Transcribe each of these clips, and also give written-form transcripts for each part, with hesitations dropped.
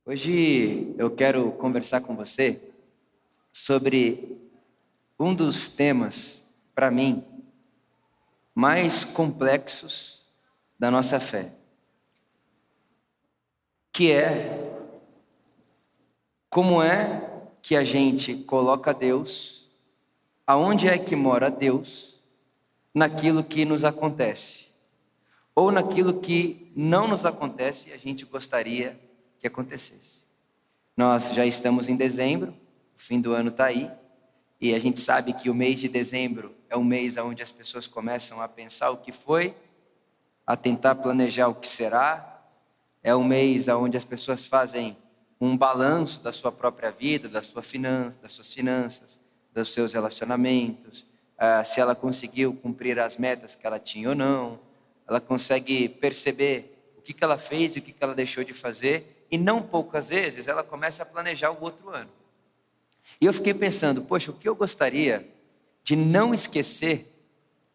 Hoje eu quero conversar com você sobre um dos temas, para mim, mais complexos da nossa fé, que é como é que a gente coloca Deus, aonde é que mora Deus, naquilo que nos acontece, ou naquilo que não nos acontece e a gente gostaria que acontecesse. Nós já estamos em dezembro, o fim do ano está aí, e a gente sabe que o mês de dezembro é um mês onde as pessoas começam a pensar o que foi, a tentar planejar o que será. É um mês onde as pessoas fazem um balanço da sua própria vida, das suas finanças, dos seus relacionamentos, se ela conseguiu cumprir as metas que ela tinha ou não. Ela consegue perceber o que ela fez e o que ela deixou de fazer, e não poucas vezes ela começa a planejar o outro ano. E eu fiquei pensando, poxa, o que eu gostaria de não esquecer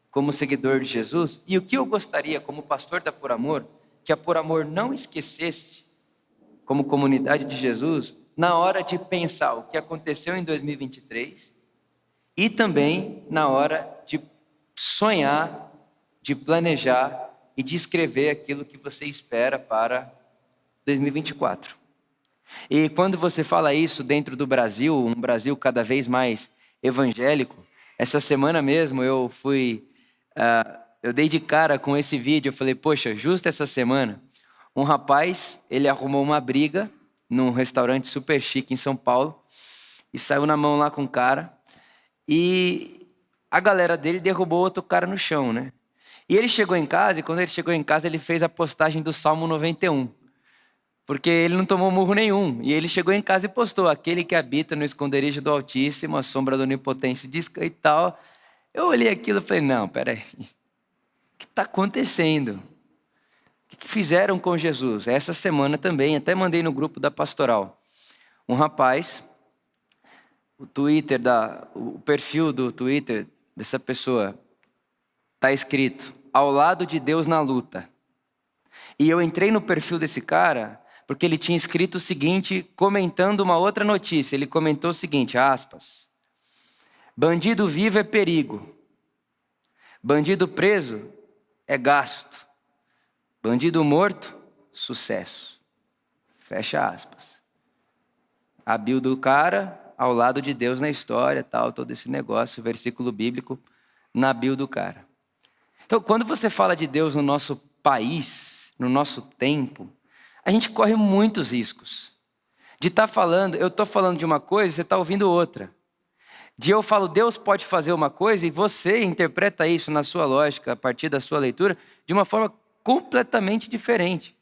como seguidor de Jesus, e o que eu gostaria como pastor da Por Amor, que a Por Amor não esquecesse como comunidade de Jesus, na hora de pensar o que aconteceu em 2023 e também na hora de sonhar, de planejar e de escrever aquilo que você espera para 2024. E quando você fala isso dentro do Brasil, um Brasil cada vez mais evangélico, essa semana mesmo eu dei de cara com esse vídeo. Eu falei, poxa, justo essa semana, um rapaz, ele arrumou uma briga num restaurante super chique em São Paulo e saiu na mão lá com o cara, e a galera dele derrubou outro cara no chão, né? E ele chegou em casa, e quando ele chegou em casa, ele fez a postagem do Salmo 91. Porque ele não tomou murro nenhum. E ele chegou em casa e postou: aquele que habita no esconderijo do Altíssimo, a sombra da Onipotência diz e tal. Eu olhei aquilo e falei, não, peraí, o que está acontecendo? O que fizeram com Jesus? Essa semana também, até mandei no grupo da pastoral. Um rapaz, o perfil do Twitter dessa pessoa, está escrito: ao lado de Deus na luta. E eu entrei no perfil desse cara porque ele tinha escrito o seguinte, comentando uma outra notícia. Ele comentou o seguinte, aspas: bandido vivo é perigo, bandido preso é gasto, bandido morto, sucesso. Fecha aspas. A bio do cara, ao lado de Deus na história, tal, todo esse negócio, versículo bíblico na bio do cara. Então, quando você fala de Deus no nosso país, no nosso tempo, a gente corre muitos riscos. De estar falando, eu estou falando de uma coisa e você está ouvindo outra. De eu falo, Deus pode fazer uma coisa e você interpreta isso na sua lógica, a partir da sua leitura, de uma forma completamente diferente.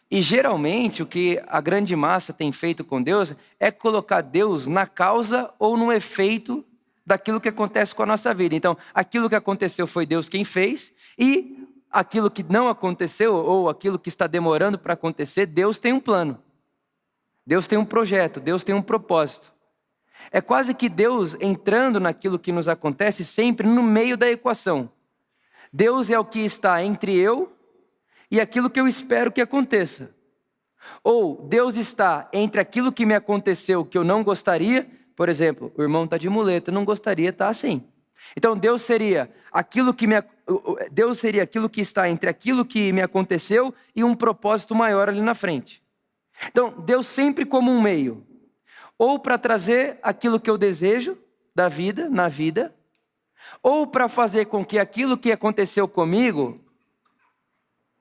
E geralmente o que a grande massa tem feito com Deus é colocar Deus na causa ou no efeito daquilo que acontece com a nossa vida. Então, aquilo que aconteceu foi Deus quem fez, e aquilo que não aconteceu, ou aquilo que está demorando para acontecer, Deus tem um plano. Deus tem um projeto, Deus tem um propósito. É quase que Deus entrando naquilo que nos acontece sempre no meio da equação. Deus é o que está entre eu e aquilo que eu espero que aconteça. Ou Deus está entre aquilo que me aconteceu que eu não gostaria. Por exemplo, o irmão está de muleta, não gostaria de estar assim. Então Deus seria aquilo que está entre aquilo que me aconteceu e um propósito maior ali na frente. Então Deus sempre como um meio, ou para trazer aquilo que eu desejo da vida, na vida, ou para fazer com que aquilo que aconteceu comigo,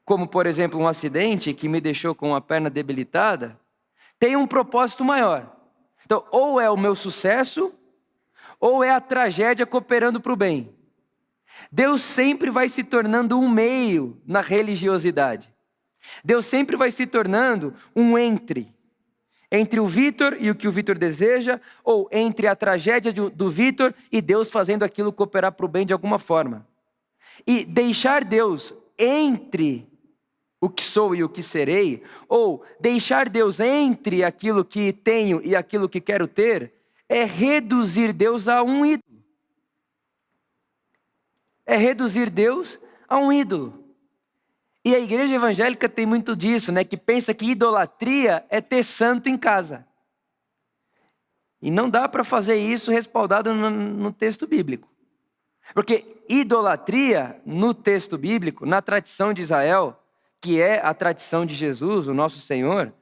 como por exemplo um acidente que me deixou com a perna debilitada, tenha um propósito maior. Então ou é o meu sucesso, ou é a tragédia cooperando para o bem. Deus sempre vai se tornando um meio na religiosidade. Deus sempre vai se tornando um entre o Vitor e o que o Vitor deseja, ou entre a tragédia do Vitor e Deus fazendo aquilo cooperar para o bem de alguma forma. E deixar Deus entre o que sou e o que serei, ou deixar Deus entre aquilo que tenho e aquilo que quero ter, é reduzir Deus a um ídolo. É reduzir Deus a um ídolo. E a igreja evangélica tem muito disso, né? Que pensa que idolatria é ter santo em casa. E não dá para fazer isso respaldado no texto bíblico. Porque idolatria, no texto bíblico, na tradição de Israel, que é a tradição de Jesus, o nosso Senhor,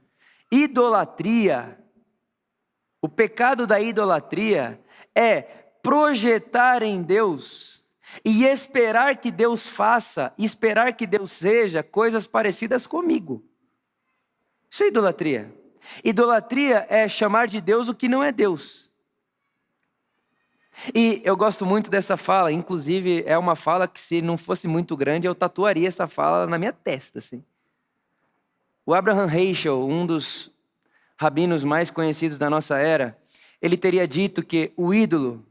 idolatria, o pecado da idolatria é projetar em Deus e esperar que Deus faça, esperar que Deus seja coisas parecidas comigo. Isso é idolatria. Idolatria é chamar de Deus o que não é Deus. E eu gosto muito dessa fala, inclusive é uma fala que, se não fosse muito grande, eu tatuaria essa fala na minha testa, assim. O Abraham Heschel, um dos rabinos mais conhecidos da nossa era, ele teria dito que o ídolo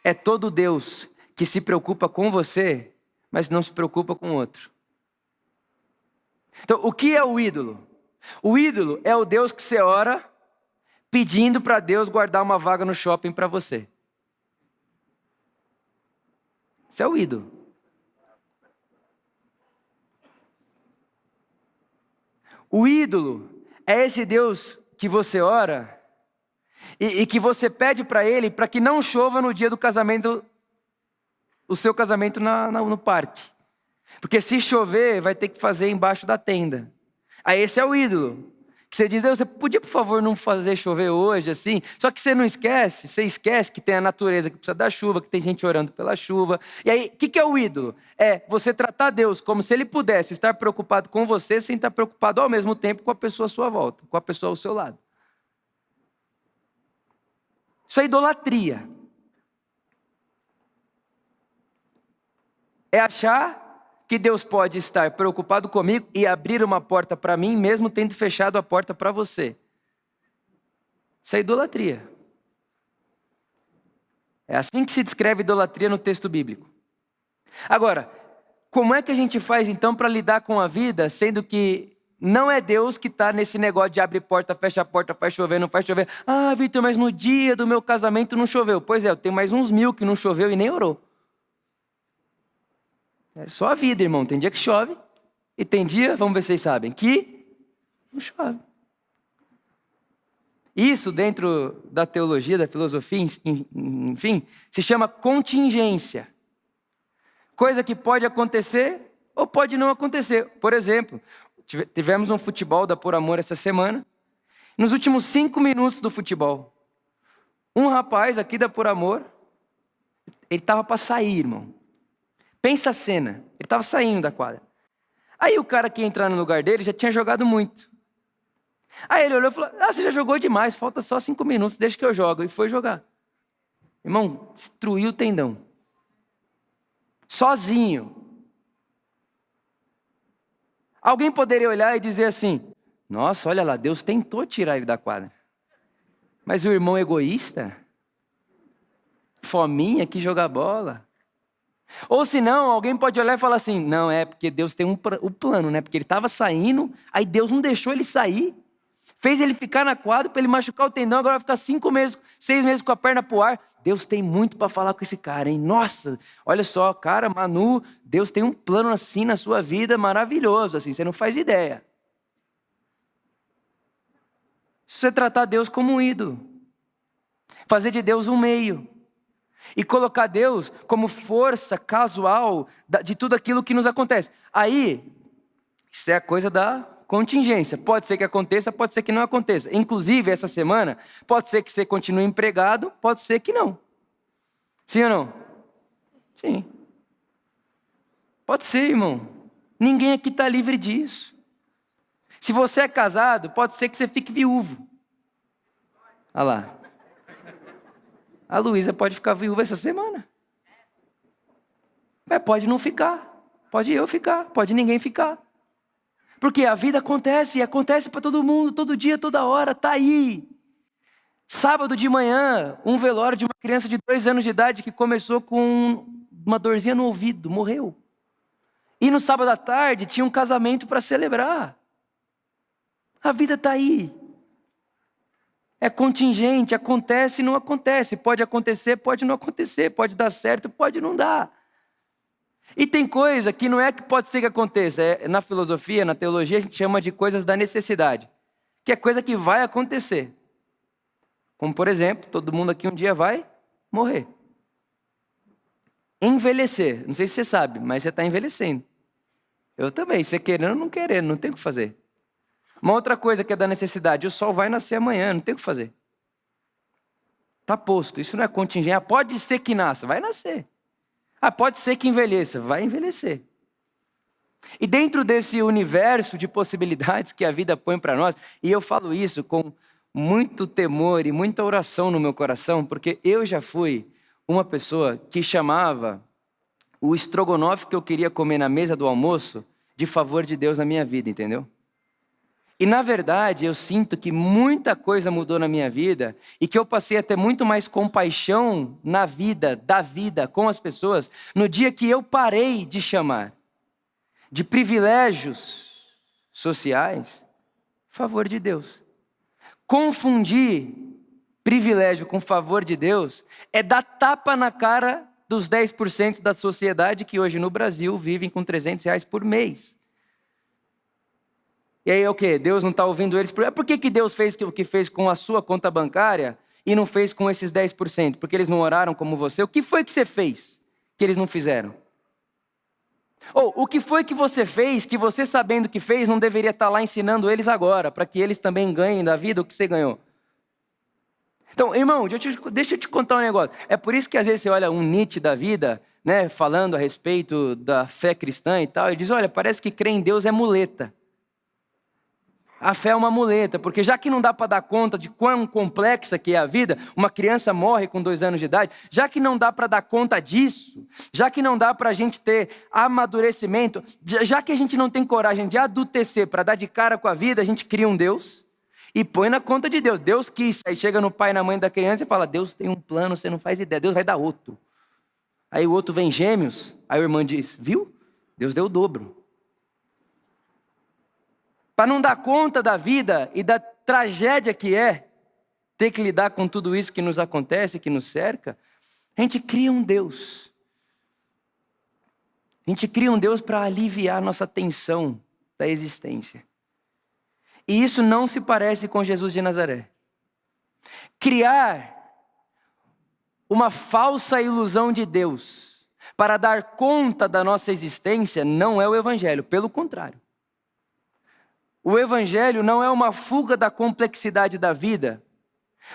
é todo Deus que se preocupa com você, mas não se preocupa com o outro. Então, o que é o ídolo? O ídolo é o Deus que você ora pedindo para Deus guardar uma vaga no shopping para você. Isso é o ídolo. O ídolo é esse Deus que você ora e que você pede para Ele para que não chova no dia do casamento, o seu casamento no parque. Porque se chover, vai ter que fazer embaixo da tenda. Aí esse é o ídolo. Que você diz, Deus, você podia por favor não fazer chover hoje, assim? Só que você não esquece, você esquece que tem a natureza que precisa da chuva, que tem gente orando pela chuva. E aí, o que é o ídolo? É você tratar Deus como se Ele pudesse estar preocupado com você, sem estar preocupado ao mesmo tempo com a pessoa à sua volta, com a pessoa ao seu lado. Isso é idolatria. É achar que Deus pode estar preocupado comigo e abrir uma porta para mim, mesmo tendo fechado a porta para você. Isso é idolatria. É assim que se descreve idolatria no texto bíblico. Agora, como é que a gente faz então para lidar com a vida, sendo que não é Deus que está nesse negócio de abrir porta, faz chover, não faz chover. Ah, Vitor, mas no dia do meu casamento não choveu. Pois é, eu tenho mais uns 1000 que não choveu e nem orou. É só a vida, irmão. Tem dia que chove e tem dia, vamos ver se vocês sabem, que não chove. Isso, dentro da teologia, da filosofia, enfim, se chama contingência. Coisa que pode acontecer ou pode não acontecer. Por exemplo, tivemos um futebol da Por Amor essa semana. Nos últimos 5 minutos do futebol, um rapaz aqui da Por Amor, ele estava para sair, irmão. Pensa a cena, ele estava saindo da quadra. Aí o cara que ia entrar no lugar dele já tinha jogado muito. Aí ele olhou e falou, você já jogou demais, falta só 5 minutos, deixa que eu jogo. E foi jogar. Irmão, destruiu o tendão. Sozinho. Alguém poderia olhar e dizer assim, nossa, olha lá, Deus tentou tirar ele da quadra. Mas o irmão egoísta, fominha, que joga bola. Ou se não, alguém pode olhar e falar assim, não, é porque Deus tem o plano, né? Porque ele estava saindo, aí Deus não deixou ele sair, fez ele ficar na quadra para ele machucar o tendão, agora vai ficar 5 meses, 6 meses com a perna pro ar. Deus tem muito para falar com esse cara, hein? Nossa, olha só, cara, Manu, Deus tem um plano assim na sua vida maravilhoso, assim, você não faz ideia. Isso é tratar Deus como um ídolo, fazer de Deus um meio. E colocar Deus como força casual de tudo aquilo que nos acontece. Aí, isso é a coisa da contingência. Pode ser que aconteça, pode ser que não aconteça. Inclusive, essa semana, pode ser que você continue empregado, pode ser que não. Sim ou não? Sim. Pode ser, irmão. Ninguém aqui está livre disso. Se você é casado, pode ser que você fique viúvo. Olha lá. A Luísa pode ficar viúva essa semana. Mas pode não ficar. Pode eu ficar. Pode ninguém ficar. Porque a vida acontece. E acontece para todo mundo. Todo dia, toda hora. Está aí. Sábado de manhã, um velório de uma criança de 2 anos de idade que começou com uma dorzinha no ouvido. Morreu. E no sábado à tarde tinha um casamento para celebrar. A vida está aí. É contingente, acontece e não acontece. Pode acontecer, pode não acontecer. Pode dar certo, pode não dar. E tem coisa que não é que pode ser que aconteça. Na filosofia, na teologia, a gente chama de coisas da necessidade. Que é coisa que vai acontecer. Como, por exemplo, todo mundo aqui um dia vai morrer. Envelhecer. Não sei se você sabe, mas você está envelhecendo. Eu também. Você querendo ou não querendo, não tem o que fazer. Uma outra coisa que é da necessidade. O sol vai nascer amanhã, não tem o que fazer. Está posto. Isso não é contingência. Pode ser que nasça, vai nascer. Pode ser que envelheça, vai envelhecer. E dentro desse universo de possibilidades que a vida põe para nós, e eu falo isso com muito temor e muita oração no meu coração, porque eu já fui uma pessoa que chamava o estrogonofe que eu queria comer na mesa do almoço de favor de Deus na minha vida, entendeu? E na verdade eu sinto que muita coisa mudou na minha vida e que eu passei a ter muito mais compaixão na vida, da vida, com as pessoas, no dia que eu parei de chamar de privilégios sociais favor de Deus. Confundir privilégio com favor de Deus é dar tapa na cara dos 10% da sociedade que hoje no Brasil vivem com R$300 por mês. E aí é o quê? Deus não está ouvindo eles? Por que Deus fez o que fez com a sua conta bancária e não fez com esses 10%? Porque eles não oraram como você? O que foi que você fez que eles não fizeram? Ou o que foi que você fez que você sabendo que fez não deveria estar lá ensinando eles agora, para que eles também ganhem da vida o que você ganhou? Então, irmão, deixa eu te contar um negócio. É por isso que às vezes você olha um Nietzsche da vida, né, falando a respeito da fé cristã e tal, e diz, olha, parece que crer em Deus é muleta. A fé é uma muleta, porque já que não dá para dar conta de quão complexa que é a vida, uma criança morre com 2 anos de idade, já que não dá para dar conta disso, já que não dá para a gente ter amadurecimento, já que a gente não tem coragem de adultecer para dar de cara com a vida, a gente cria um Deus e põe na conta de Deus. Deus quis, aí chega no pai e na mãe da criança e fala, Deus tem um plano, você não faz ideia, Deus vai dar outro. Aí o outro vem gêmeos, aí a irmã diz, viu? Deus deu o dobro. Para não dar conta da vida e da tragédia que é ter que lidar com tudo isso que nos acontece, que nos cerca, a gente cria um Deus. A gente cria um Deus para aliviar nossa tensão da existência. E isso não se parece com Jesus de Nazaré. Criar uma falsa ilusão de Deus para dar conta da nossa existência não é o Evangelho, pelo contrário. O Evangelho não é uma fuga da complexidade da vida.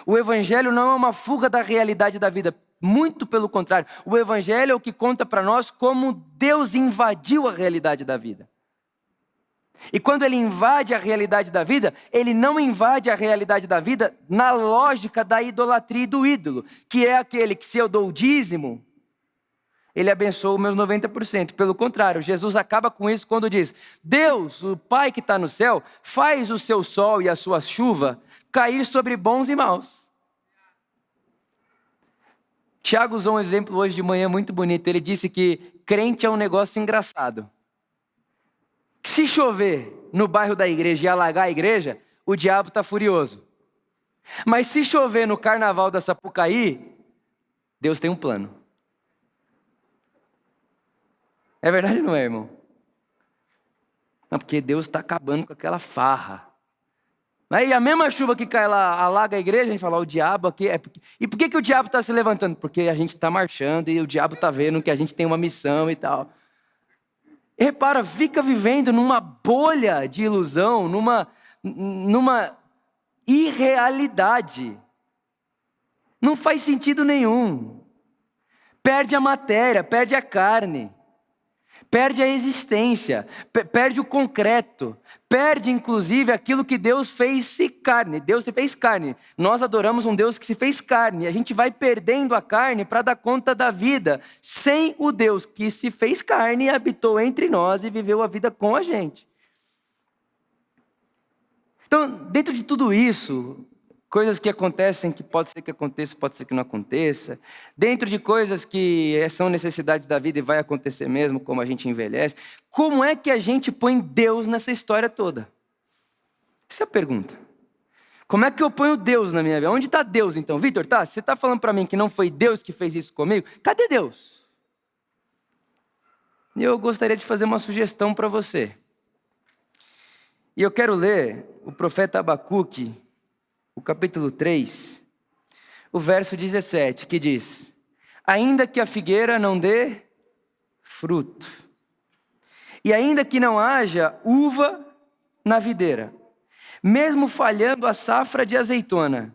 O Evangelho não é uma fuga da realidade da vida. Muito pelo contrário. O Evangelho é o que conta para nós como Deus invadiu a realidade da vida. E quando Ele invade a realidade da vida, Ele não invade a realidade da vida na lógica da idolatria e do ídolo, que é aquele que se eu dou o dízimo, Ele abençoa os meus 90%. Pelo contrário, Jesus acaba com isso quando diz, Deus, o Pai que está no céu, faz o seu sol e a sua chuva cair sobre bons e maus. Tiago usou um exemplo hoje de manhã muito bonito. Ele disse que crente é um negócio engraçado. Se chover no bairro da igreja e alagar a igreja, o diabo está furioso. Mas se chover no carnaval da Sapucaí, Deus tem um plano. É verdade ou não é, irmão? Não, porque Deus está acabando com aquela farra. Aí a mesma chuva que cai lá, alaga a igreja, a gente fala, o diabo aqui... E por que o diabo está se levantando? Porque a gente está marchando e o diabo está vendo que a gente tem uma missão e tal. E repara, fica vivendo numa bolha de ilusão, numa irrealidade. Não faz sentido nenhum. Perde a matéria, perde a carne. Perde a existência, perde o concreto, perde inclusive aquilo que Deus fez-se carne. Deus se fez carne. Nós adoramos um Deus que se fez carne. A gente vai perdendo a carne para dar conta da vida, sem o Deus que se fez carne e habitou entre nós e viveu a vida com a gente. Então, dentro de tudo isso, coisas que acontecem, que pode ser que aconteça, pode ser que não aconteça. Dentro de coisas que são necessidades da vida e vai acontecer mesmo, como a gente envelhece. Como é que a gente põe Deus nessa história toda? Essa é a pergunta. Como é que eu ponho Deus na minha vida? Onde está Deus então? Vitor, tá? Você está falando para mim que não foi Deus que fez isso comigo? Cadê Deus? E eu gostaria de fazer uma sugestão para você. E eu quero ler o profeta Abacuque, o capítulo 3, o verso 17, que diz: ainda que a figueira não dê fruto, e ainda que não haja uva na videira, mesmo falhando a safra de azeitona,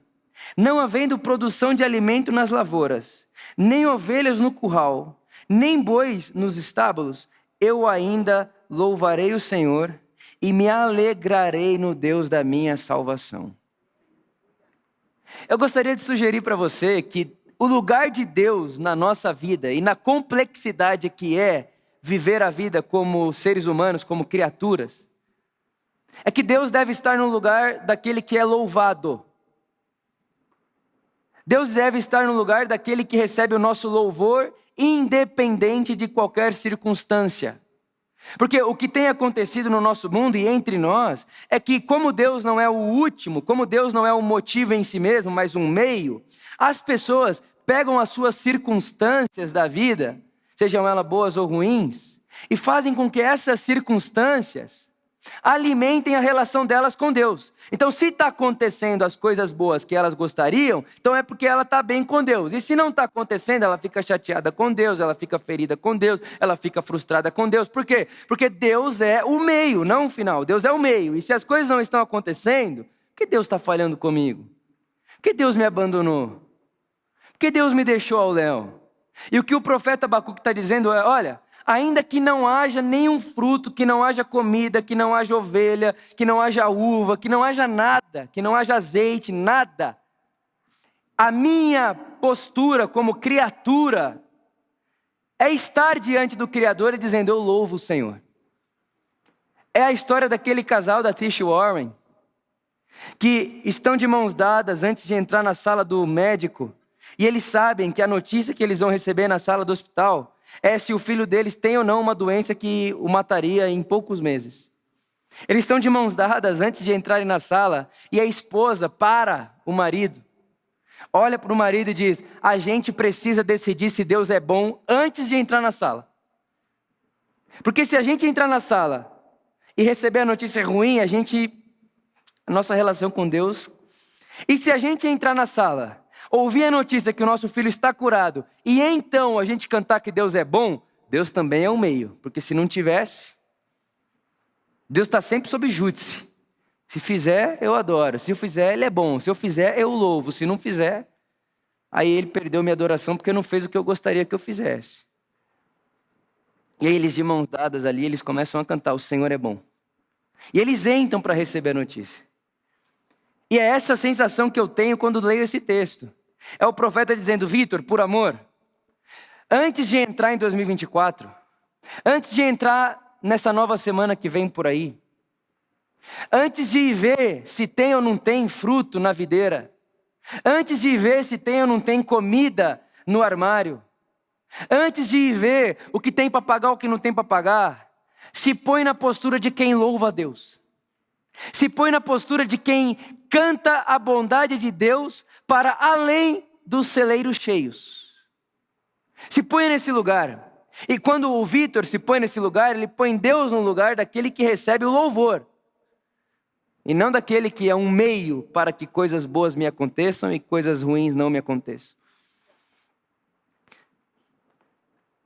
não havendo produção de alimento nas lavouras, nem ovelhas no curral, nem bois nos estábulos, eu ainda louvarei o Senhor e me alegrarei no Deus da minha salvação. Eu gostaria de sugerir para você que o lugar de Deus na nossa vida e na complexidade que é viver a vida como seres humanos, como criaturas, é que Deus deve estar no lugar daquele que é louvado. Deus deve estar no lugar daquele que recebe o nosso louvor, independente de qualquer circunstância. Porque o que tem acontecido no nosso mundo e entre nós é que, como Deus não é o último, como Deus não é o motivo em si mesmo, mas um meio, as pessoas pegam as suas circunstâncias da vida, sejam elas boas ou ruins, e fazem com que essas circunstâncias alimentem a relação delas com Deus. Então, se está acontecendo as coisas boas que elas gostariam, então é porque ela está bem com Deus. E se não está acontecendo, ela fica chateada com Deus, ela fica ferida com Deus, ela fica frustrada com Deus. Por quê? Porque Deus é o meio, não o final. Deus é o meio. E se as coisas não estão acontecendo, por que Deus está falhando comigo? Por que Deus me abandonou? Por que Deus me deixou ao léu? E o que o profeta Abacuque está dizendo é: olha, ainda que não haja nenhum fruto, que não haja comida, que não haja ovelha, que não haja uva, que não haja nada, que não haja azeite, nada, a minha postura como criatura é estar diante do Criador e dizendo: eu louvo o Senhor. É a história daquele casal da Tish Warren, que estão de mãos dadas antes de entrar na sala do médico, e eles sabem que a notícia que eles vão receber na sala do hospital é se o filho deles tem ou não uma doença que o mataria em poucos meses. Eles estão de mãos dadas antes de entrarem na sala, e a esposa para o marido, olha para o marido e diz: a gente precisa decidir se Deus é bom antes de entrar na sala. Porque se a gente entrar na sala e receber a notícia ruim, a nossa relação com Deus... E se a gente entrar na sala, ouvir a notícia que o nosso filho está curado, e então a gente cantar que Deus é bom, Deus também é um meio. Porque se não tivesse, Deus está sempre sob júdice. Se fizer, eu adoro. Se eu fizer, Ele é bom. Se eu fizer, eu louvo. Se não fizer, aí Ele perdeu minha adoração porque não fez o que eu gostaria que eu fizesse. E aí eles de mãos dadas ali, eles começam a cantar: o Senhor é bom. E eles entram para receber a notícia. E é essa sensação que eu tenho quando leio esse texto. É o profeta dizendo: Vitor, por amor, antes de entrar em 2024, antes de entrar nessa nova semana que vem por aí, antes de ver se tem ou não tem fruto na videira, antes de ver se tem ou não tem comida no armário, antes de ver o que tem para pagar ou o que não tem para pagar, se põe na postura de quem louva a Deus. Se põe na postura de quem canta a bondade de Deus para além dos celeiros cheios. Se põe nesse lugar. E quando o Vitor se põe nesse lugar, ele põe Deus no lugar daquele que recebe o louvor. E não daquele que é um meio para que coisas boas me aconteçam e coisas ruins não me aconteçam.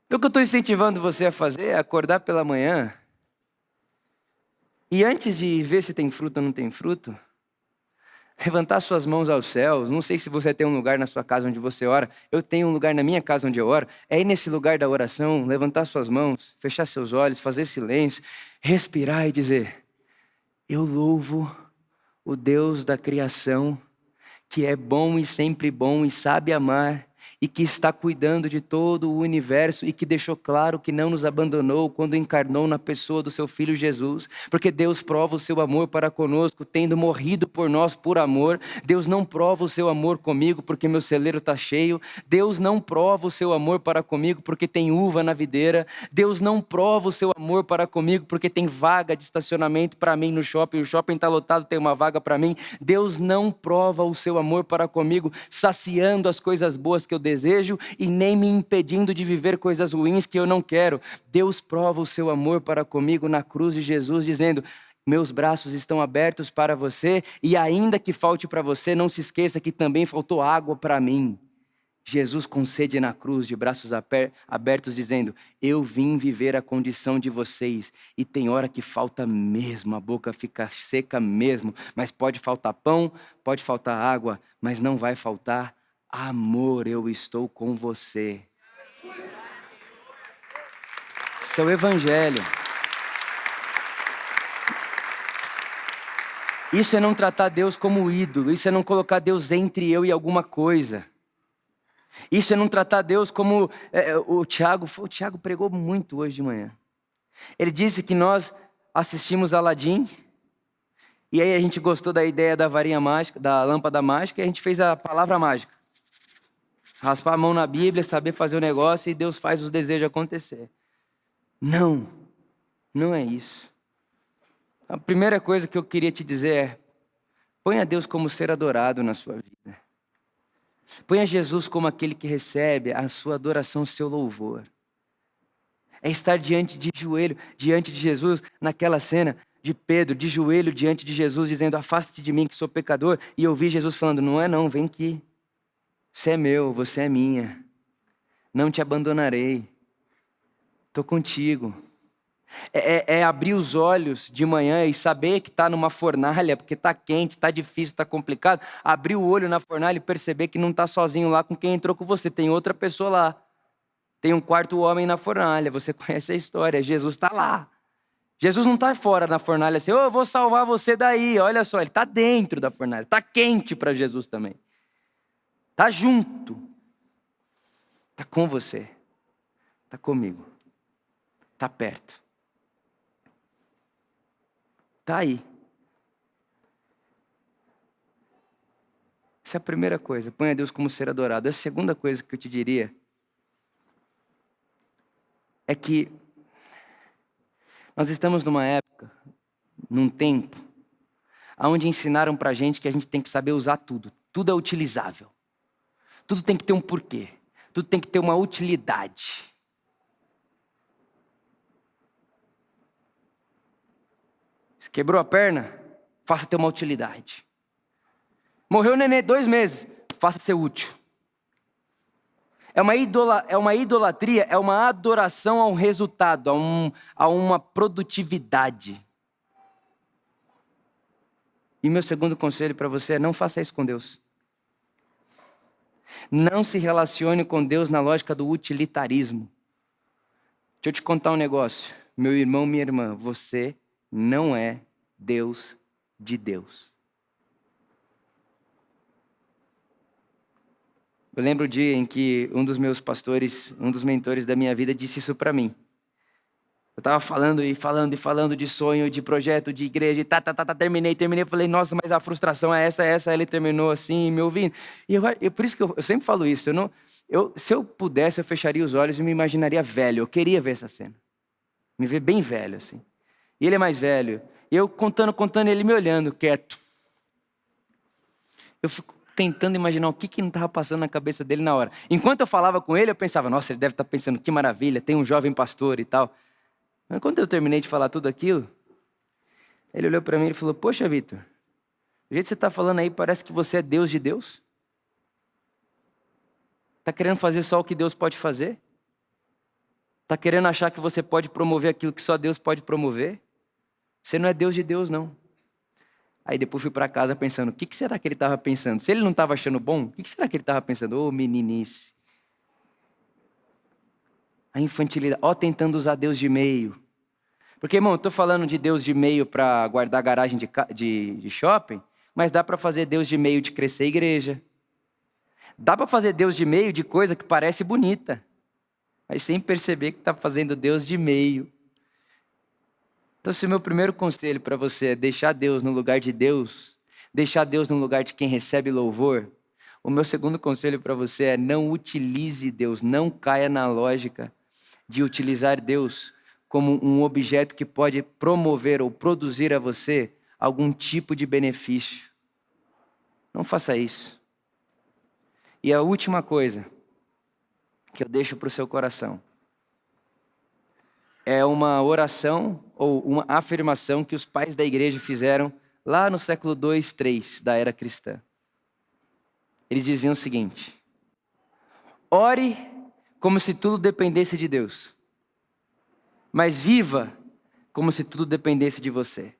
Então o que eu estou incentivando você a fazer é acordar pela manhã e antes de ver se tem fruto ou não tem fruto, levantar suas mãos aos céus. Não sei se você tem um lugar na sua casa onde você ora. Eu tenho um lugar na minha casa onde eu oro. É ir nesse lugar da oração, levantar suas mãos, fechar seus olhos, fazer silêncio, respirar e dizer: eu louvo o Deus da criação, que é bom e sempre bom e sabe amar, e que está cuidando de todo o universo e que deixou claro que não nos abandonou quando encarnou na pessoa do seu Filho Jesus, porque Deus prova o seu amor para conosco, tendo morrido por nós por amor. Deus não prova o seu amor comigo porque meu celeiro está cheio. Deus não prova o seu amor para comigo porque tem uva na videira. Deus não prova o seu amor para comigo porque tem vaga de estacionamento para mim no shopping. O shopping está lotado, tem uma vaga para mim. Deus não prova o seu amor para comigo saciando as coisas boas que eu desejo e nem me impedindo de viver coisas ruins que eu não quero. Deus prova o seu amor para comigo na cruz de Jesus, dizendo: meus braços estão abertos para você, e ainda que falte para você, não se esqueça que também faltou água para mim. Jesus com sede na cruz, de braços abertos, dizendo: eu vim viver a condição de vocês. E tem hora que falta mesmo, a boca fica seca mesmo. Mas pode faltar pão, pode faltar água, mas não vai faltar amor. Eu estou com você. Isso é o Evangelho. Isso é não tratar Deus como ídolo. Isso é não colocar Deus entre eu e alguma coisa. Isso é não tratar Deus como o Tiago pregou muito hoje de manhã. Ele disse que nós assistimos Aladim, e aí a gente gostou da ideia da varinha mágica, da lâmpada mágica, e a gente fez a palavra mágica. Raspar a mão na Bíblia, saber fazer o negócio, e Deus faz os desejos acontecer. Não, não é isso. A primeira coisa que eu queria te dizer é: ponha Deus como ser adorado na sua vida. Ponha Jesus como aquele que recebe a sua adoração, o seu louvor. É estar diante de Jesus, naquela cena de Pedro, de joelho diante de Jesus, dizendo: afasta-te de mim que sou pecador. E eu vi Jesus falando: não é não, vem aqui. Você é meu, você é minha. Não te abandonarei. Estou contigo. É abrir os olhos de manhã e saber que está numa fornalha, porque está quente, está difícil, está complicado. Abrir o olho na fornalha e perceber que não está sozinho lá com quem entrou com você. Tem outra pessoa lá. Tem um quarto homem na fornalha. Você conhece a história. Jesus está lá. Jesus não está fora na fornalha assim: eu vou salvar você daí. Olha só, ele está dentro da fornalha. Está quente para Jesus também. Está junto. Está com você. Está comigo. Está perto. Está aí. Essa é a primeira coisa. Ponha Deus como ser adorado. A segunda coisa que eu te diria é que nós estamos numa época, num tempo, onde ensinaram pra gente que a gente tem que saber usar tudo. Tudo é utilizável. Tudo tem que ter um porquê. Tudo tem que ter uma utilidade. Se quebrou a perna, faça ter uma utilidade. Morreu o nenê 2 meses, faça ser útil. É uma idolatria, é uma adoração ao resultado, a uma produtividade. E meu segundo conselho para você é: não faça isso com Deus. Não se relacione com Deus na lógica do utilitarismo. Deixa eu te contar um negócio. Meu irmão, minha irmã, você não é Deus de Deus. Eu lembro o dia em que um dos meus pastores, um dos mentores da minha vida, disse isso para mim. Eu estava falando de sonho, de projeto, de igreja, e terminei. Falei: nossa, mas a frustração é essa. Ele terminou assim, me ouvindo. E por isso que eu sempre falo isso. Se eu pudesse, eu fecharia os olhos e me imaginaria velho. Eu queria ver essa cena. Me ver bem velho, assim. E ele é mais velho. E eu contando, ele me olhando, quieto. Eu fico tentando imaginar o que não estava passando na cabeça dele na hora. Enquanto eu falava com ele, eu pensava: nossa, ele deve estar pensando, que maravilha, tem um jovem pastor e tal. Mas quando eu terminei de falar tudo aquilo, ele olhou para mim e falou: poxa, Vitor, do jeito que você está falando aí, parece que você é Deus de Deus. Está querendo fazer só o que Deus pode fazer? Está querendo achar que você pode promover aquilo que só Deus pode promover? Você não é Deus de Deus, não. Aí depois fui para casa pensando: o que será que ele estava pensando? Se ele não estava achando bom, o que será que ele estava pensando? Ô, meninice. A infantilidade. Tentando usar Deus de meio. Porque, irmão, eu estou falando de Deus de meio para guardar garagem de shopping, mas dá para fazer Deus de meio de crescer a igreja. Dá para fazer Deus de meio de coisa que parece bonita, mas sem perceber que está fazendo Deus de meio. Então, se o meu primeiro conselho para você é deixar Deus no lugar de Deus, deixar Deus no lugar de quem recebe louvor, o meu segundo conselho para você é: não utilize Deus, não caia na lógica de utilizar Deus como um objeto que pode promover ou produzir a você algum tipo de benefício. Não faça isso. E a última coisa, que eu deixo para o seu coração. É uma oração ou uma afirmação que os pais da igreja fizeram lá no século 2, 3 da era cristã. Eles diziam o seguinte: ore como se tudo dependesse de Deus, mas viva como se tudo dependesse de você.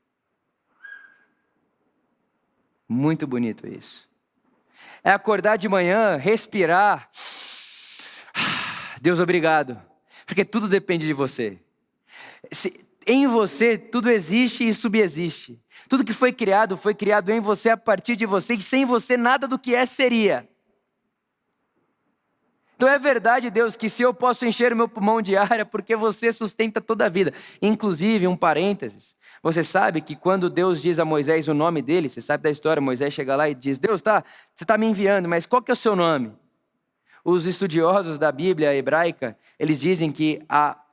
Muito bonito isso. É acordar de manhã, respirar. Deus, obrigado, porque tudo depende de você. Em você tudo existe e subexiste. Tudo que foi criado em você, a partir de você, e sem você nada do que é seria. Então é verdade, Deus, que se eu posso encher o meu pulmão de ar é porque você sustenta toda a vida. Inclusive, um parênteses, você sabe que quando Deus diz a Moisés o nome dele, você sabe da história, Moisés chega lá e diz: Deus, você está me enviando, mas qual que é o seu nome? Os estudiosos da Bíblia hebraica, eles dizem que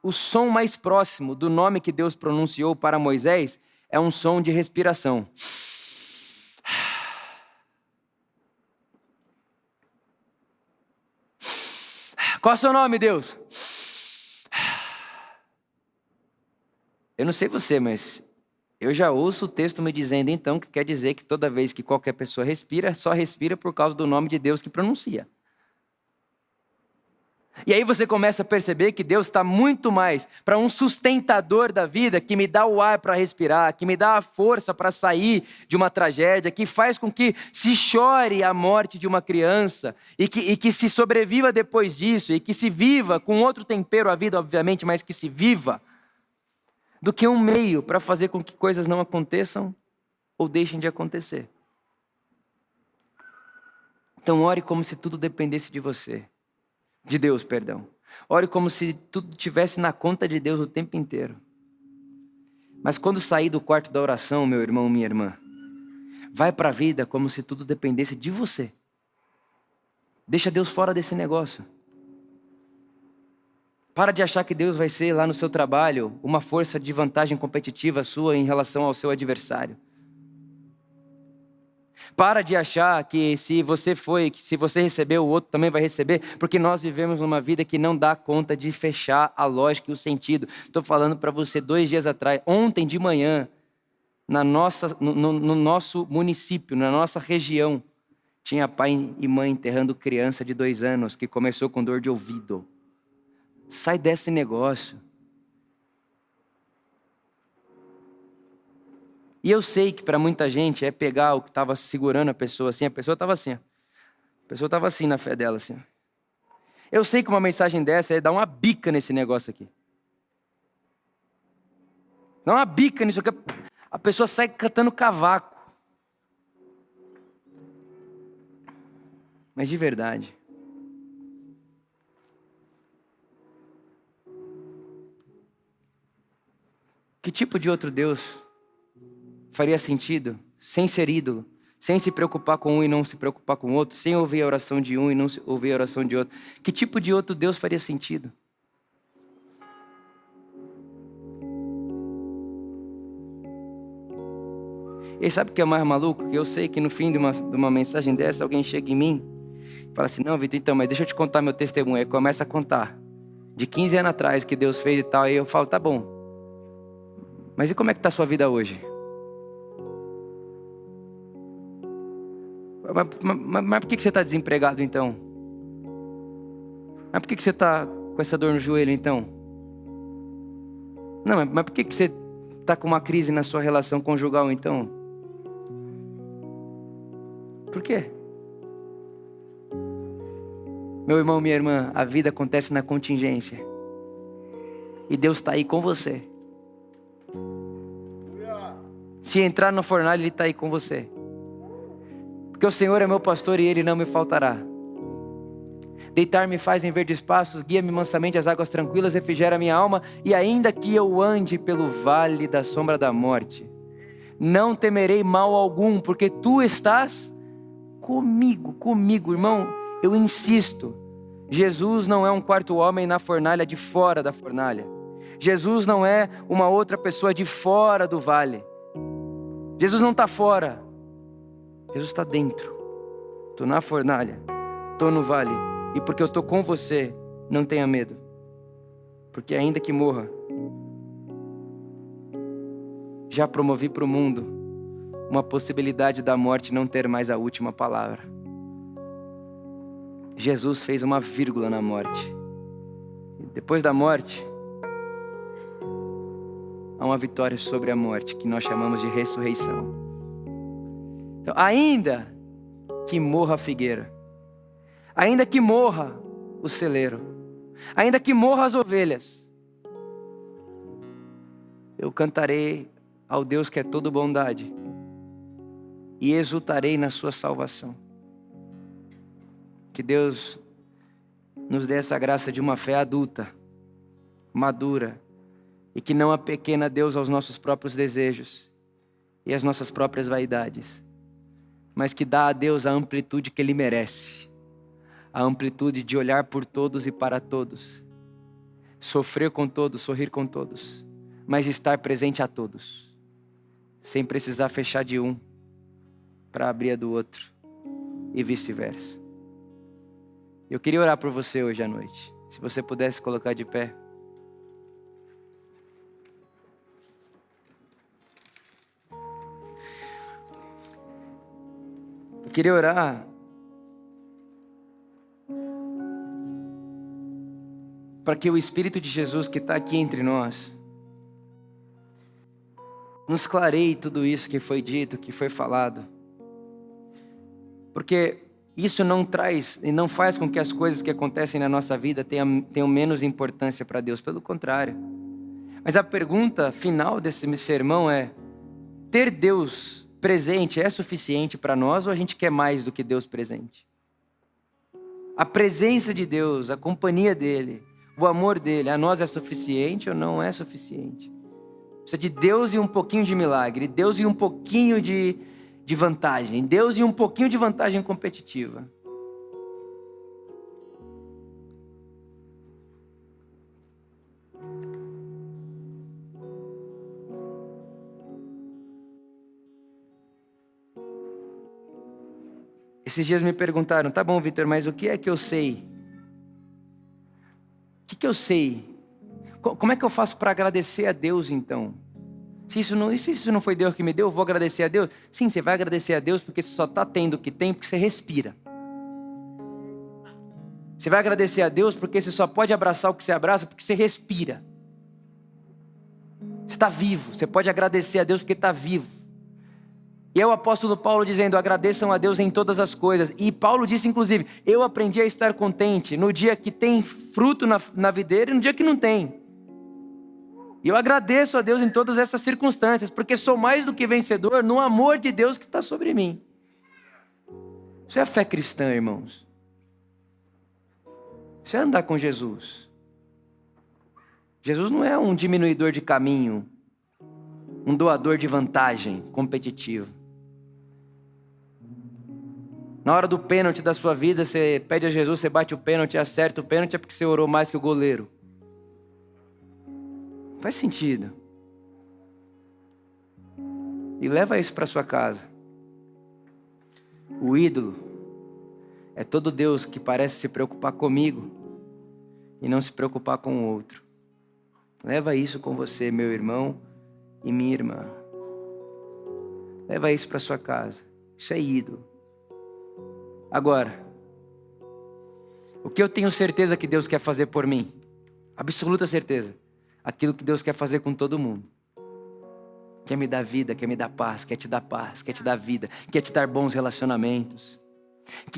o som mais próximo do nome que Deus pronunciou para Moisés é um som de respiração. Qual é o seu nome, Deus? Eu não sei você, mas eu já ouço o texto me dizendo então que quer dizer que toda vez que qualquer pessoa respira, só respira por causa do nome de Deus que pronuncia. E aí você começa a perceber que Deus está muito mais para um sustentador da vida, que me dá o ar para respirar, que me dá a força para sair de uma tragédia, que faz com que se chore a morte de uma criança e que se sobreviva depois disso, e que se viva com outro tempero a vida, obviamente, mas que se viva, do que um meio para fazer com que coisas não aconteçam ou deixem de acontecer. Então ore como se tudo dependesse de você. De Deus, perdão. Ore como se tudo estivesse na conta de Deus o tempo inteiro. Mas quando sair do quarto da oração, meu irmão, minha irmã, vai para a vida como se tudo dependesse de você. Deixa Deus fora desse negócio. Para de achar que Deus vai ser lá no seu trabalho uma força de vantagem competitiva sua em relação ao seu adversário. Para de achar que se você recebeu, o outro também vai receber, porque nós vivemos numa vida que não dá conta de fechar a lógica e o sentido. Estou falando para você 2 dias atrás, ontem de manhã, no nosso município, na nossa região, tinha pai e mãe enterrando criança de 2 anos que começou com dor de ouvido. Sai desse negócio. E eu sei que para muita gente é pegar o que estava segurando a pessoa assim. A pessoa estava assim. A pessoa estava assim na fé dela assim. Eu sei que uma mensagem dessa é dar uma bica nesse negócio aqui. Dá uma bica nisso aqui. A pessoa sai cantando cavaco. Mas de verdade. Que tipo de outro Deus faria sentido, sem ser ídolo, sem se preocupar com um e não se preocupar com o outro, sem ouvir a oração de um e não ouvir a oração de outro? Que tipo de outro Deus faria sentido? E sabe o que é mais maluco? Que eu sei que no fim de uma mensagem dessa, alguém chega em mim e fala assim: não, Vitor, então, mas deixa eu te contar meu testemunho. Aí começa a contar de 15 anos atrás que Deus fez e tal. Aí eu falo: tá bom, mas e como é que está a sua vida hoje? Mas por que você está desempregado então? Mas por que você está com essa dor no joelho então? Não, mas por que você está com uma crise na sua relação conjugal então? Por quê? Meu irmão, minha irmã, a vida acontece na contingência. E Deus está aí com você. Se entrar no fornalha, Ele está aí com você. Porque o Senhor é meu pastor e Ele não me faltará. Deitar-me faz em verdes pastos, guia-me mansamente às águas tranquilas, refrigera minha alma. E ainda que eu ande pelo vale da sombra da morte, não temerei mal algum, porque Tu estás comigo, irmão. Eu insisto, Jesus não é um quarto homem na fornalha de fora da fornalha. Jesus não é uma outra pessoa de fora do vale. Jesus não está fora. Jesus está dentro. Estou na fornalha, estou no vale. E porque eu estou com você, não tenha medo, porque ainda que morra, já promovi para o mundo uma possibilidade da morte não ter mais a última palavra. Jesus fez uma vírgula na morte. Depois da morte, há uma vitória sobre a morte, que nós chamamos de ressurreição. Então, ainda que morra a figueira, ainda que morra o celeiro, ainda que morra as ovelhas, eu cantarei ao Deus que é todo bondade e exultarei na sua salvação. Que Deus nos dê essa graça de uma fé adulta, madura, e que não apequena a Deus aos nossos próprios desejos e às nossas próprias vaidades, mas que dá a Deus a amplitude que Ele merece, a amplitude de olhar por todos e para todos, sofrer com todos, sorrir com todos, mas estar presente a todos, sem precisar fechar de um para abrir a do outro e vice-versa. Eu queria orar por você hoje à noite. Se você pudesse colocar de pé. Eu queria orar para que o Espírito de Jesus que está aqui entre nós nos clareie tudo isso que foi dito, que foi falado. Porque isso não traz e não faz com que as coisas que acontecem na nossa vida tenham menos importância para Deus. Pelo contrário. Mas a pergunta final desse sermão é: ter Deus presente é suficiente para nós ou a gente quer mais do que Deus presente? A presença de Deus, a companhia dEle, o amor dEle, a nós é suficiente ou não é suficiente? Precisa de Deus e um pouquinho de milagre, Deus e um pouquinho de vantagem, Deus e um pouquinho de vantagem competitiva. Esses dias me perguntaram: tá bom, Vitor, mas o que é que eu sei? O que eu sei? Como é que eu faço para agradecer a Deus então? Se isso não foi Deus que me deu, eu vou agradecer a Deus? Sim, você vai agradecer a Deus porque você só está tendo o que tem porque você respira. Você vai agradecer a Deus porque você só pode abraçar o que você abraça porque você respira. Você está vivo, você pode agradecer a Deus porque está vivo. E é o apóstolo Paulo dizendo: agradeçam a Deus em todas as coisas. E Paulo disse inclusive: eu aprendi a estar contente no dia que tem fruto na videira e no dia que não tem. E eu agradeço a Deus em todas essas circunstâncias, porque sou mais do que vencedor no amor de Deus que está sobre mim. Isso é a fé cristã, irmãos. Isso é andar com Jesus. Jesus não é um diminuidor de caminho, um doador de vantagem competitiva. Na hora do pênalti da sua vida, você pede a Jesus, você bate o pênalti, acerta o pênalti, é porque você orou mais que o goleiro. Faz sentido. E leva isso para sua casa. O ídolo é todo Deus que parece se preocupar comigo e não se preocupar com o outro. Leva isso com você, meu irmão e minha irmã. Leva isso para sua casa. Isso é ídolo. Agora, o que eu tenho certeza que Deus quer fazer por mim? Absoluta certeza. Aquilo que Deus quer fazer com todo mundo. Quer me dar vida, quer me dar paz, quer te dar vida, quer te dar bons relacionamentos,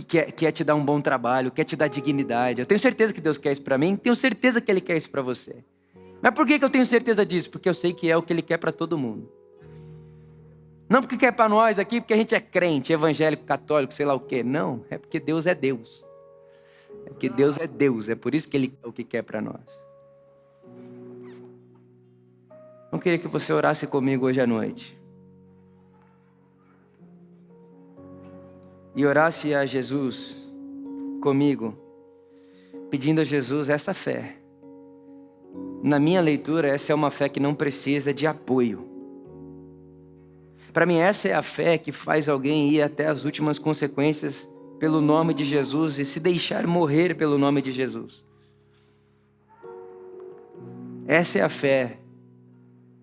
quer te dar um bom trabalho, quer te dar dignidade. Eu tenho certeza que Deus quer isso para mim, tenho certeza que Ele quer isso para você. Mas por que eu tenho certeza disso? Porque eu sei que é o que Ele quer para todo mundo. Não porque quer para nós aqui, porque a gente é crente, evangélico, católico, sei lá o quê. Não, é porque Deus é Deus. É porque Deus é Deus, é por isso que Ele é o que quer para nós. Eu queria que você orasse comigo hoje à noite. E orasse a Jesus comigo, pedindo a Jesus essa fé. Na minha leitura, essa é uma fé que não precisa de apoio. Para mim, essa é a fé que faz alguém ir até as últimas consequências pelo nome de Jesus e se deixar morrer pelo nome de Jesus. Essa é a fé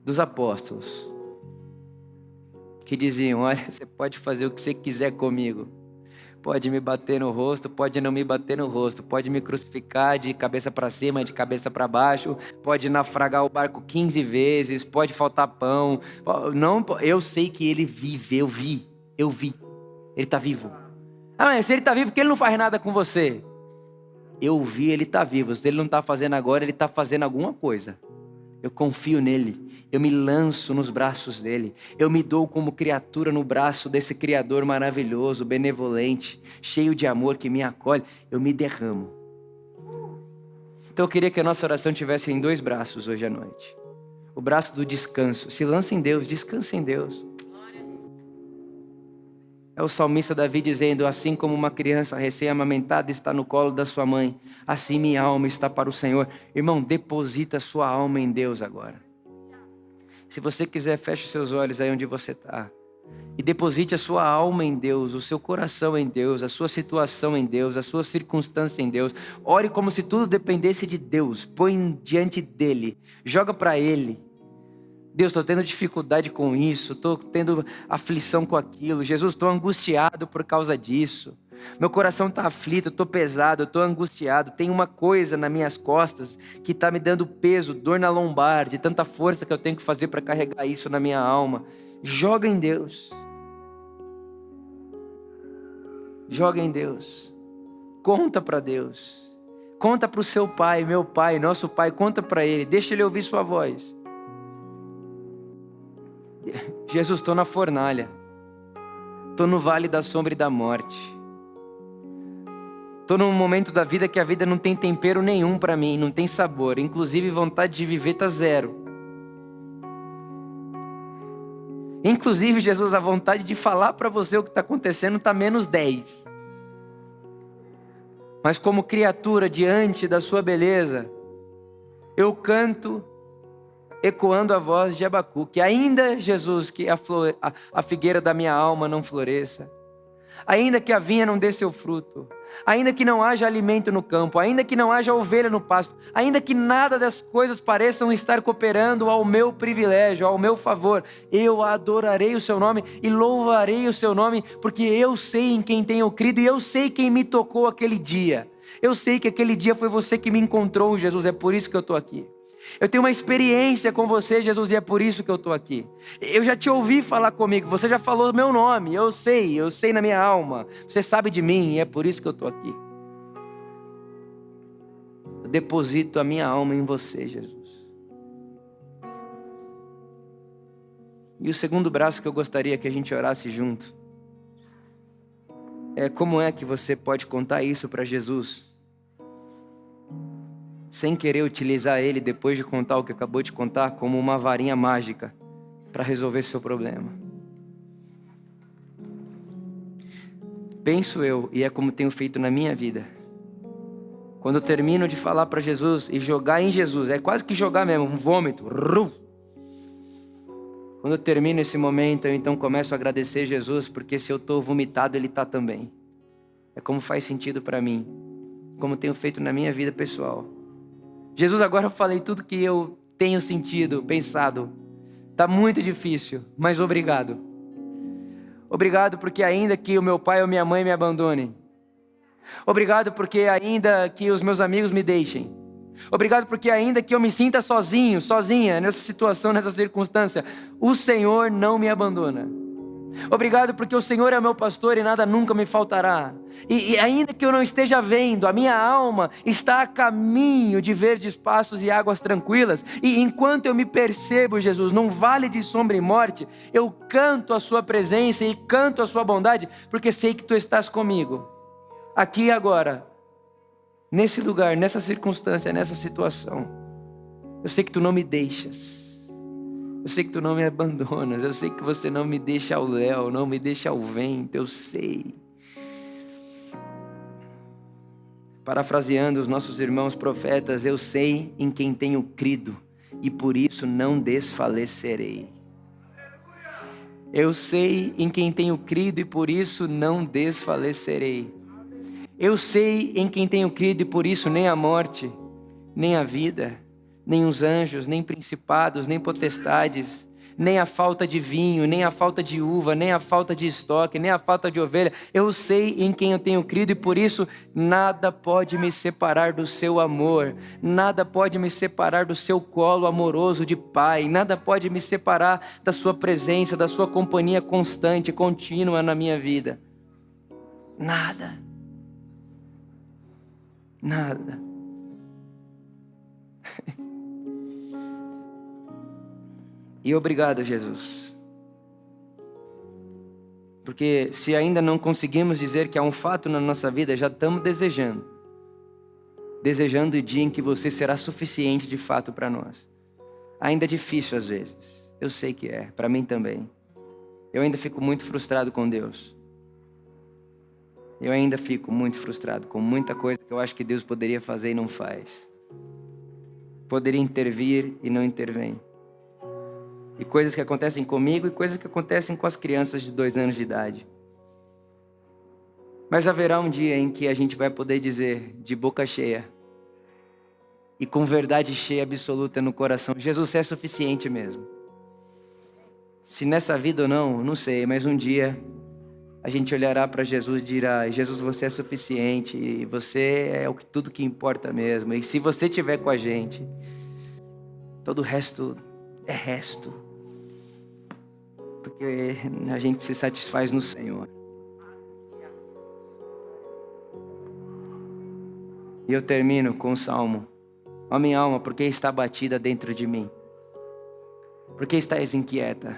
dos apóstolos, que diziam: olha, você pode fazer o que você quiser comigo. Pode me bater no rosto, pode não me bater no rosto, pode me crucificar de cabeça para cima, de cabeça para baixo, pode naufragar o barco 15 vezes, pode faltar pão. Não, eu sei que ele vive, eu vi. Ele está vivo. Ah, mas se ele está vivo, por que ele não faz nada com você? Eu vi, ele está vivo. Se ele não está fazendo agora, ele está fazendo alguma coisa. Eu confio nele, eu me lanço nos braços dele, eu me dou como criatura no braço desse Criador maravilhoso, benevolente, cheio de amor que me acolhe, eu me derramo. Então eu queria que a nossa oração tivesse em 2 braços hoje à noite. O braço do descanso, se lança em Deus, descansa em Deus. É o salmista Davi dizendo: assim como uma criança recém-amamentada está no colo da sua mãe, assim minha alma está para o Senhor. Irmão, deposita sua alma em Deus agora. Se você quiser, feche os seus olhos aí onde você está. E deposite a sua alma em Deus, o seu coração em Deus, a sua situação em Deus, a sua circunstância em Deus. Ore como se tudo dependesse de Deus. Põe diante dele, joga para ele. Deus, estou tendo dificuldade com isso, estou tendo aflição com aquilo. Jesus, estou angustiado por causa disso. Meu coração está aflito, estou pesado, estou angustiado. Tem uma coisa nas minhas costas que está me dando peso, dor na lombar, de tanta força que eu tenho que fazer para carregar isso na minha alma. Joga em Deus. Joga em Deus. Conta para Deus. Conta para o seu pai, meu pai, nosso pai. Conta para ele, deixa ele ouvir sua voz. Jesus, estou na fornalha, estou no vale da sombra e da morte, estou num momento da vida que a vida não tem tempero nenhum para mim, não tem sabor, inclusive vontade de viver está 0. Inclusive, Jesus, a vontade de falar para você o que está acontecendo está -10. Mas como criatura diante da sua beleza, eu canto ecoando a voz de Abacuque: ainda, Jesus, que a figueira da minha alma não floresça, ainda que a vinha não dê seu fruto, ainda que não haja alimento no campo, ainda que não haja ovelha no pasto, ainda que nada das coisas pareçam estar cooperando ao meu privilégio, ao meu favor, eu adorarei o seu nome e louvarei o seu nome, porque eu sei em quem tenho crido e eu sei quem me tocou aquele dia. Eu sei que aquele dia foi você que me encontrou, Jesus, é por isso que eu estou aqui. Eu tenho uma experiência com você, Jesus, e é por isso que eu estou aqui. Eu já te ouvi falar comigo, você já falou meu nome, eu sei na minha alma. Você sabe de mim e é por isso que eu estou aqui. Eu deposito a minha alma em você, Jesus. E o segundo braço que eu gostaria que a gente orasse junto é: como é que você pode contar isso para Jesus sem querer utilizar ele, depois de contar o que acabou de contar, como uma varinha mágica para resolver seu problema? Penso eu, e é como tenho feito na minha vida. Quando eu termino de falar para Jesus e jogar em Jesus, é quase que jogar mesmo, um vômito. Quando eu termino esse momento, eu então começo a agradecer Jesus, porque se eu estou vomitado, Ele está também. É como faz sentido para mim, como tenho feito na minha vida pessoal. Jesus, agora eu falei tudo que eu tenho sentido, pensado. Está muito difícil, mas obrigado. Obrigado porque ainda que o meu pai ou minha mãe me abandonem. Obrigado porque ainda que os meus amigos me deixem. Obrigado porque ainda que eu me sinta sozinho, sozinha, nessa situação, nessa circunstância, o Senhor não me abandona. Obrigado porque o Senhor é meu pastor e nada nunca me faltará. E ainda que eu não esteja vendo, a minha alma está a caminho de verdes pastos e águas tranquilas. E enquanto eu me percebo, Jesus, num vale de sombra e morte, eu canto a sua presença e canto a sua bondade, porque sei que tu estás comigo, aqui e agora, nesse lugar, nessa circunstância, nessa situação. Eu sei que tu não me deixas. Eu sei que tu não me abandonas, eu sei que você não me deixa ao léu, não me deixa ao vento, eu sei. Parafraseando os nossos irmãos profetas, eu sei em quem tenho crido e por isso não desfalecerei. Eu sei em quem tenho crido e por isso não desfalecerei. Eu sei em quem tenho crido e por isso nem a morte, nem a vida, nem os anjos, nem principados, nem potestades, nem a falta de vinho, nem a falta de uva, nem a falta de estoque, nem a falta de ovelha. Eu sei em quem eu tenho crido e por isso nada pode me separar do seu amor, nada pode me separar do seu colo amoroso de Pai, nada pode me separar da sua presença, da sua companhia constante, contínua na minha vida. Nada. Nada. E obrigado, Jesus. Porque se ainda não conseguimos dizer que há um fato na nossa vida, já estamos desejando o dia em que você será suficiente de fato para nós. Ainda é difícil às vezes, eu sei que é, para mim também. Eu ainda fico muito frustrado com Deus. Eu ainda fico muito frustrado com muita coisa que eu acho que Deus poderia fazer e não faz. Poderia intervir e não intervém. E coisas que acontecem comigo e coisas que acontecem com as crianças de 2 anos de idade. Mas haverá um dia em que a gente vai poder dizer de boca cheia e com verdade cheia absoluta no coração: Jesus, você é suficiente mesmo. Se nessa vida ou não, não sei, mas um dia a gente olhará para Jesus e dirá: Jesus, você é suficiente e você é tudo que importa mesmo. E se você estiver com a gente, todo o resto é resto. Porque a gente se satisfaz no Senhor. E eu termino com o salmo: ó minha alma, por que está batida dentro de mim? Por que estás inquieta?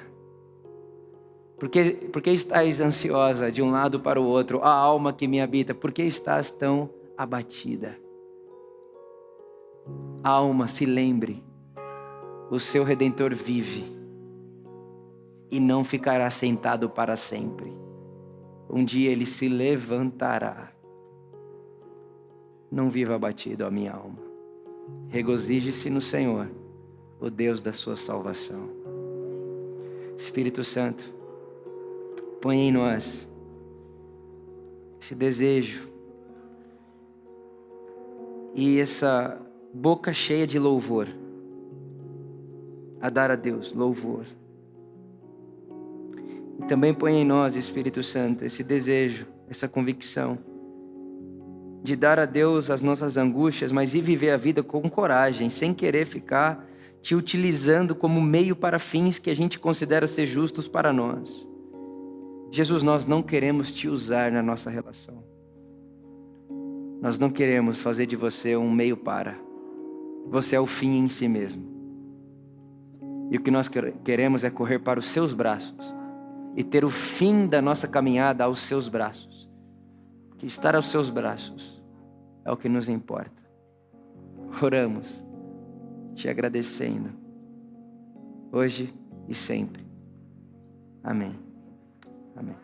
Por que estás ansiosa de um lado para o outro? A alma que me habita, por que estás tão abatida? Alma, se lembre, o seu Redentor vive e não ficará sentado para sempre. Um dia ele se levantará. Não viva abatido, ó minha alma. Regozije-se no Senhor, o Deus da sua salvação. Espírito Santo, põe em nós esse desejo e essa boca cheia de louvor a dar a Deus louvor. E também põe em nós, Espírito Santo, esse desejo, essa convicção de dar a Deus as nossas angústias, mas ir viver a vida com coragem, sem querer ficar te utilizando como meio para fins que a gente considera ser justos para nós. Jesus, nós não queremos te usar na nossa relação. Nós não queremos fazer de você um meio para. Você é o fim em si mesmo. E o que nós queremos é correr para os seus braços e ter o fim da nossa caminhada aos seus braços. Que estar aos seus braços é o que nos importa. Oramos, te agradecendo, hoje e sempre. Amém. Amém.